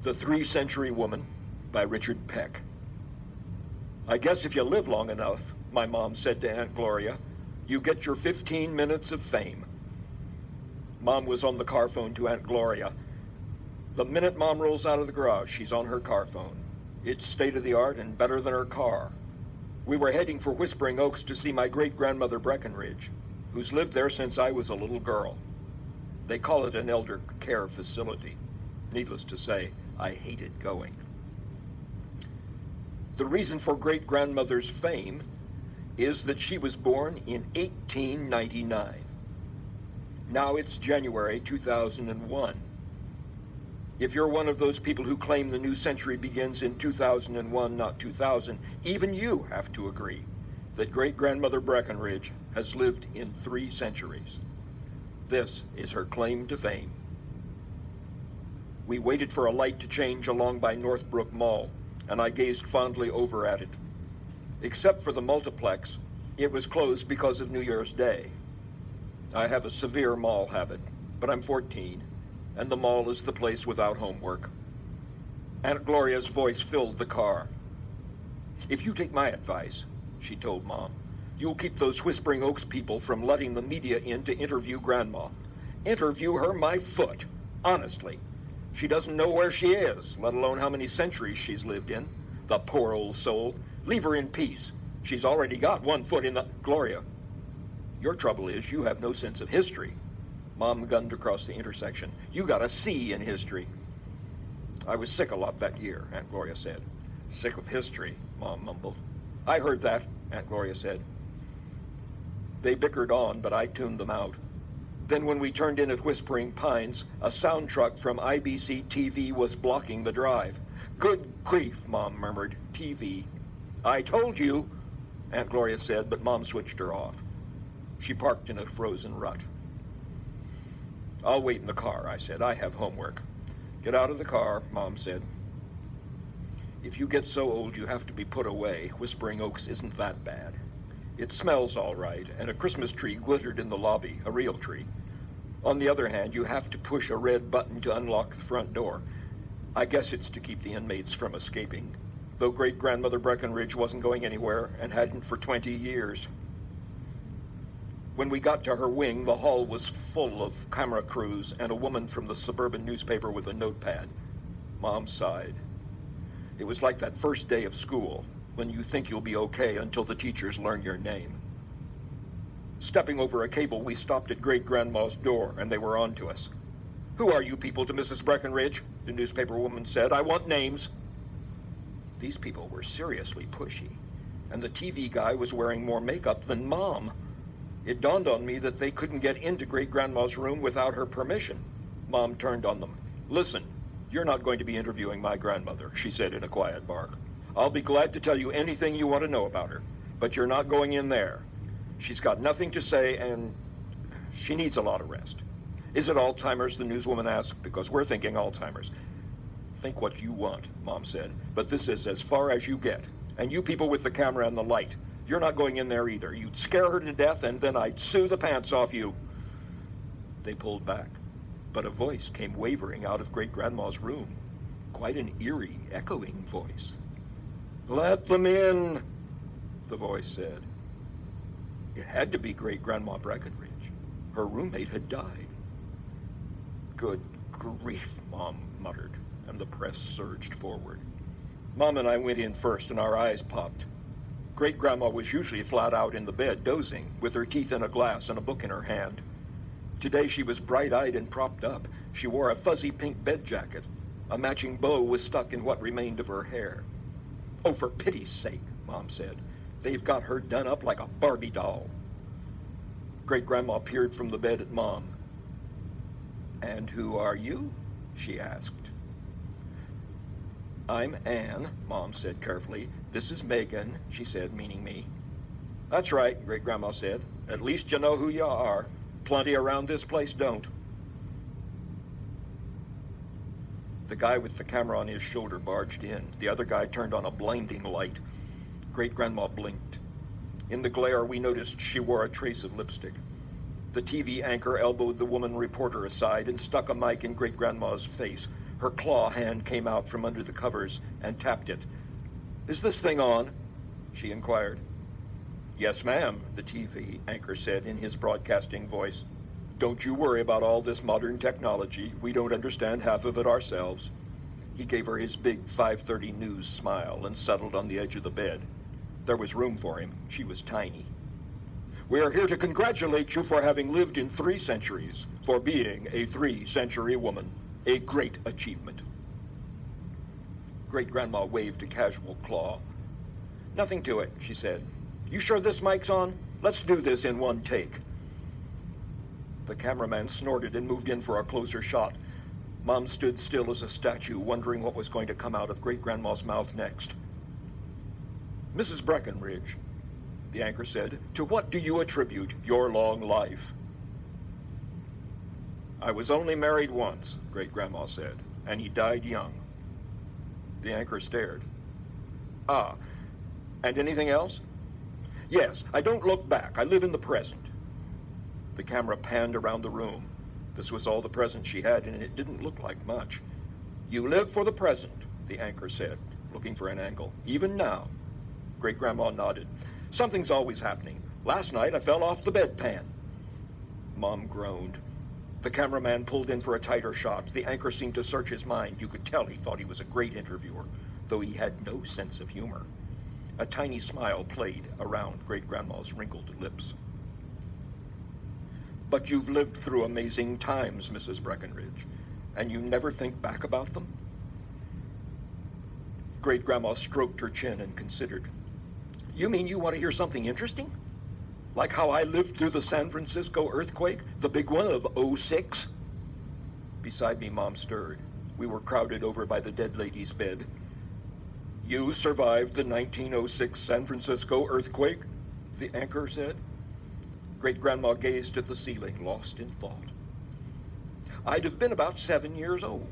The 3-Century Woman by Richard Peck. I guess if you live long enough, my mom said to Aunt Gloria, you get your 15 minutes of fame. Mom was on the car phone to Aunt Gloria. The minute Mom rolls out of the garage, she's on her car phone. It's state-of-the-art and better than her car. We were heading for Whispering Oaks to see my great-grandmother Breckenridge, who's lived there since I was a little girl. They call it an elder care facility. Needless to say, I hated going. The reason for great-grandmother's fame is that she was born in 1899. Now it's January 2001. If you're one of those people who claim the new century begins in 2001, not 2000, even you have to agree that great-grandmother Breckenridge has lived in 3 centuries. This is her claim to fame. We waited for a light to change along by Northbrook Mall, and I gazed fondly over at it. Except for the multiplex, it was closed because of New Year's Day. I have a severe mall habit, but I'm 14, and the mall is the place without homework. Aunt Gloria's voice filled the car. If you take my advice, she told Mom, you'll keep those Whispering Oaks people from letting the media in to interview Grandma. Interview her my foot, honestly. She doesn't know where she is, let alone how many centuries she's lived in. The poor old soul. Leave her in peace. She's already got 1 foot in the... Gloria, your trouble is you have no sense of history. Mom gunned across the intersection. You got a C in history. I was sick a lot that year, Aunt Gloria said. Sick of history, Mom mumbled. I heard that, Aunt Gloria said. They bickered on, but I tuned them out. Then when we turned in at Whispering Pines, a sound truck from IBC TV was blocking the drive. Good grief, Mom murmured. TV. I told you, Aunt Gloria said, but Mom switched her off. She parked in a frozen rut. I'll wait in the car, I said. I have homework. Get out of the car, Mom said. If you get so old you have to be put away, Whispering Oaks isn't that bad. It smells all right, and a Christmas tree glittered in the lobby, a real tree. On the other hand, you have to push a red button to unlock the front door. I guess it's to keep the inmates from escaping, though great-grandmother Breckenridge wasn't going anywhere and hadn't for 20 years. When we got to her wing, the hall was full of camera crews and a woman from the suburban newspaper with a notepad. Mom sighed. It was like that first day of school, when you think you'll be okay until the teachers learn your name. Stepping over a cable, we stopped at great-grandma's door, and they were on to us. Who are you people to Mrs. Breckenridge? The newspaper woman said. I want names. These people were seriously pushy, and the TV guy was wearing more makeup than Mom. It dawned on me that they couldn't get into great-grandma's room without her permission. Mom turned on them. Listen, you're not going to be interviewing my grandmother, she said in a quiet bark. I'll be glad to tell you anything you want to know about her, but you're not going in there. She's got nothing to say, and she needs a lot of rest. Is it Alzheimer's, the newswoman asked, because we're thinking Alzheimer's. Think what you want, Mom said, but this is as far as you get. And you people with the camera and the light, you're not going in there either. You'd scare her to death, and then I'd sue the pants off you. They pulled back, but a voice came wavering out of great-grandma's room. Quite an eerie, echoing voice. Let them in, the voice said. It had to be great-grandma Breckenridge. Her roommate had died. Good grief, Mom muttered, and the press surged forward. Mom and I went in first, and our eyes popped. Great-grandma was usually flat out in the bed, dozing, with her teeth in a glass and a book in her hand. Today she was bright-eyed and propped up. She wore a fuzzy pink bed jacket. A matching bow was stuck in what remained of her hair. Oh, for pity's sake, Mom said. They've got her done up like a Barbie doll. Great-grandma peered from the bed at Mom. And who are you? She asked. I'm Anne, Mom said carefully. This is Megan, she said, meaning me. That's right, Great-grandma said. At least you know who you are. Plenty around this place don't. The guy with the camera on his shoulder barged in. The other guy turned on a blinding light. Great-grandma blinked. In the glare, we noticed she wore a trace of lipstick. The TV anchor elbowed the woman reporter aside and stuck a mic in Great-grandma's face. Her claw hand came out from under the covers and tapped it. "Is this thing on?" she inquired. "Yes, ma'am," the TV anchor said in his broadcasting voice. "Don't you worry about all this modern technology. We don't understand half of it ourselves." He gave her his big 5:30 news smile and settled on the edge of the bed. There was room for him. She was tiny. "We are here to congratulate you for having lived in 3 centuries, for being a 3-century woman. A great achievement." Great-grandma waved a casual claw. "Nothing to it," she said. "You sure this mic's on? Let's do this in one take." The cameraman snorted and moved in for a closer shot. Mom stood still as a statue, wondering what was going to come out of Great-grandma's mouth next. "Mrs. Breckenridge," the anchor said, "to what do you attribute your long life?" "I was only married once," Great-grandma said, "and he died young." The anchor stared. "Ah, and anything else?" "Yes, I don't look back. I live in the present." The camera panned around the room. This was all the present she had, and it didn't look like much. "You live for the present," the anchor said, looking for an angle. "Even now." Great-grandma nodded. "Something's always happening. Last night I fell off the bedpan." Mom groaned. The cameraman pulled in for a tighter shot. The anchor seemed to search his mind. You could tell he thought he was a great interviewer, though he had no sense of humor. A tiny smile played around Great-grandma's wrinkled lips. "But you've lived through amazing times, Mrs. Breckenridge, and you never think back about them?" Great-grandma stroked her chin and considered. "You mean you want to hear something interesting? Like how I lived through the San Francisco earthquake, the big one of '06? Beside me, Mom stirred. We were crowded over by the dead lady's bed. "You survived the 1906 San Francisco earthquake?" the anchor said. Great-grandma gazed at the ceiling, lost in thought. "I'd have been about 7 years old.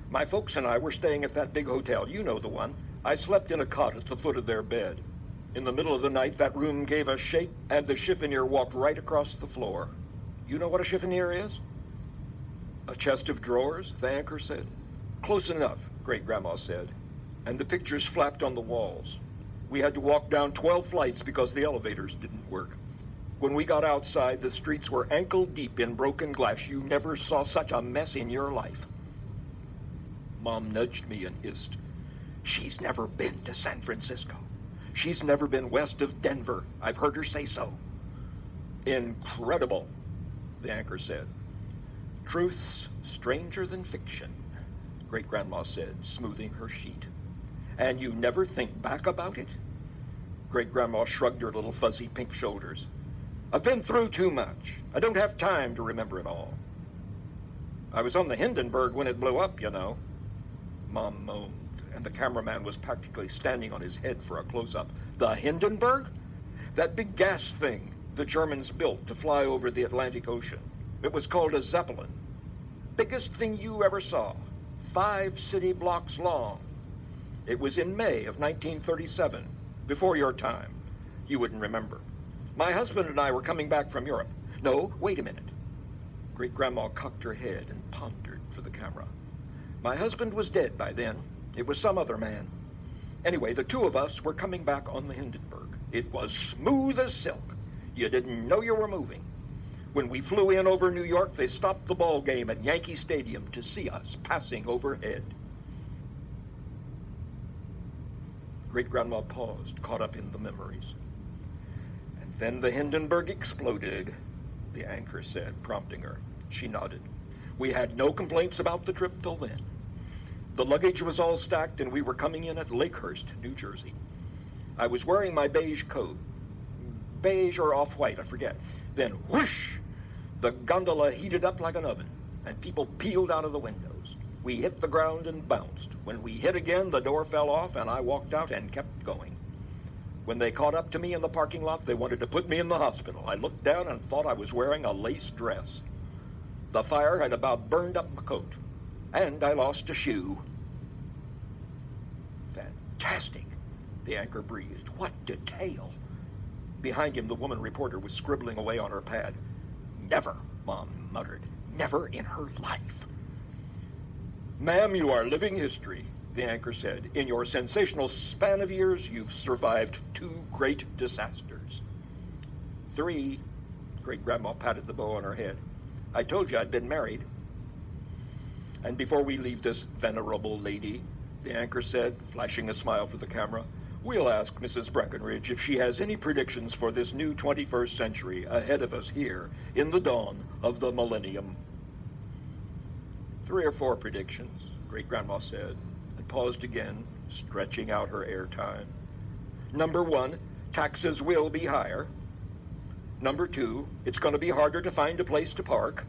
My folks and I were staying at that big hotel. You know the one. I slept in a cot at the foot of their bed. In the middle of the night, that room gave a shake, and the chiffonier walked right across the floor. You know what a chiffonier is?" "A chest of drawers," the anchor said. "Close enough," Great-grandma said. "And the pictures flapped on the walls. We had to walk down 12 flights because the elevators didn't work. When we got outside, the streets were ankle deep in broken glass. You never saw such a mess in your life." Mom nudged me and hissed, "She's never been to San Francisco. She's never been west of Denver. I've heard her say so." "Incredible," the anchor said. "Truth's stranger than fiction," Great-grandma said, smoothing her sheet. "And you never think back about it?" Great-grandma shrugged her little fuzzy pink shoulders. "I've been through too much. I don't have time to remember it all." "I was on the Hindenburg when it blew up, you know." Mom moaned, and the cameraman was practically standing on his head for a close-up. "The Hindenburg? That big gas thing the Germans built to fly over the Atlantic Ocean. It was called a Zeppelin. Biggest thing you ever saw. 5 city blocks long. It was in May of 1937, before your time. You wouldn't remember. My husband and I were coming back from Europe. No, wait a minute." Great-grandma cocked her head and pondered for the camera. "My husband was dead by then. It was some other man. Anyway, the 2 of us were coming back on the Hindenburg. It was smooth as silk. You didn't know you were moving. When we flew in over New York, they stopped the ball game at Yankee Stadium to see us passing overhead." Great-grandma paused, caught up in the memories. "And then the Hindenburg exploded," the anchor said, prompting her. She nodded. "We had no complaints about the trip till then. The luggage was all stacked, and we were coming in at Lakehurst, New Jersey. I was wearing my beige coat. Beige or off-white, I forget. Then, whoosh! The gondola heated up like an oven, and people peeled out of the windows. We hit the ground and bounced. When we hit again, the door fell off, and I walked out and kept going. When they caught up to me in the parking lot, they wanted to put me in the hospital. I looked down and thought I was wearing a lace dress. The fire had about burned up my coat, and I lost a shoe." "Fantastic," the anchor breathed. "What detail." Behind him, the woman reporter was scribbling away on her pad. "Never," Mom muttered. "Never in her life." Ma'am, you are living history, the anchor said. In your sensational span of years, you've survived 2 great disasters. 3, Great-Grandma patted the bow on her head. I told you I'd been married. And before we leave this venerable lady, the anchor said, flashing a smile for the camera, we'll ask Mrs. Breckenridge if she has any predictions for this new 21st century ahead of us here in the dawn of the millennium. 3 or 4 predictions, Great-Grandma said, and paused again, stretching out her airtime. Number 1, taxes will be higher. Number 2, it's going to be harder to find a place to park.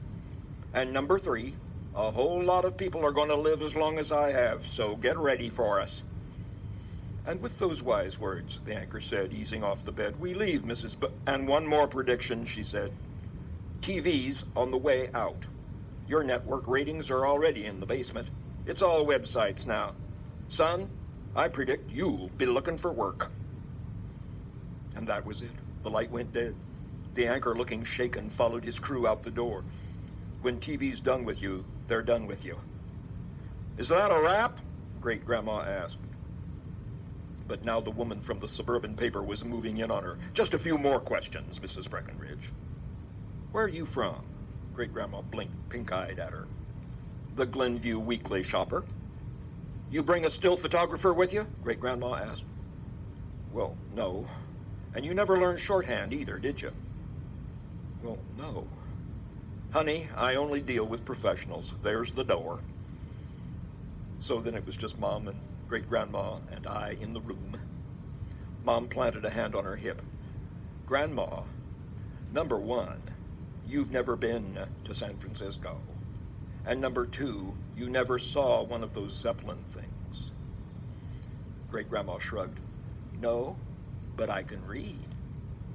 And number 3, a whole lot of people are going to live as long as I have, so get ready for us. And with those wise words, the anchor said, easing off the bed, we leave, And one more prediction, she said. TV's on the way out. Your network ratings are already in the basement. It's all websites now. Son, I predict you'll be looking for work. And that was it. The light went dead. The anchor, looking shaken, followed his crew out the door. When TV's done with you, they're done with you. Is that a wrap? Great-Grandma asked. But now the woman from the suburban paper was moving in on her. Just a few more questions, Mrs. Breckenridge. Where are you from? Great-Grandma blinked pink-eyed at her. The Glenview Weekly Shopper. You bring a still photographer with you? Great-Grandma asked. Well, no. And you never learned shorthand either, did you? Well, no. Honey, I only deal with professionals. There's the door. So then it was just Mom and Great-Grandma and I in the room. Mom planted a hand on her hip. Grandma, number 1, you've never been to San Francisco. And number 2, you never saw one of those Zeppelin things. Great-Grandma shrugged. No, but I can read.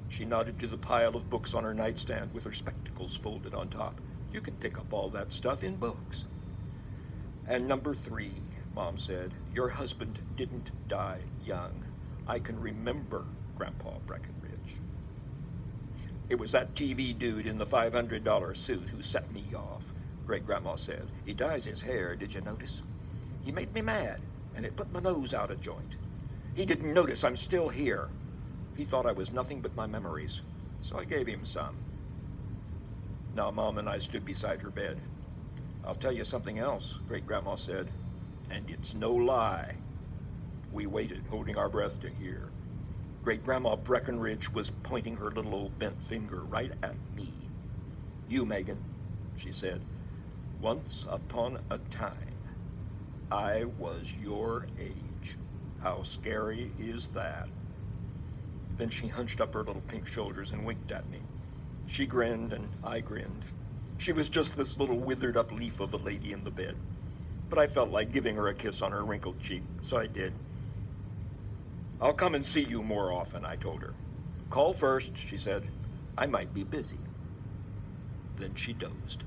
She nodded to the pile of books on her nightstand with her spectacles folded on top. You can pick up all that stuff in books. And number 3, Mom said, your husband didn't die young. I can remember Grandpa Breckenridge. It was that TV dude in the $500 suit who set me off, Great-Grandma said. He dyes his hair, did you notice? He made me mad, and it put my nose out of joint. He didn't notice I'm still here. He thought I was nothing but my memories, so I gave him some. Now Mom and I stood beside her bed. I'll tell you something else, Great-Grandma said, and it's no lie. We waited, holding our breath to hear. Great-Grandma Breckenridge was pointing her little old bent finger right at me. You, Megan, she said, once upon a time, I was your age. How scary is that? Then she hunched up her little pink shoulders and winked at me. She grinned and I grinned. She was just this little withered up leaf of a lady in the bed. But I felt like giving her a kiss on her wrinkled cheek, so I did. I'll come and see you more often, I told her. Call first, she said. I might be busy. Then she dozed.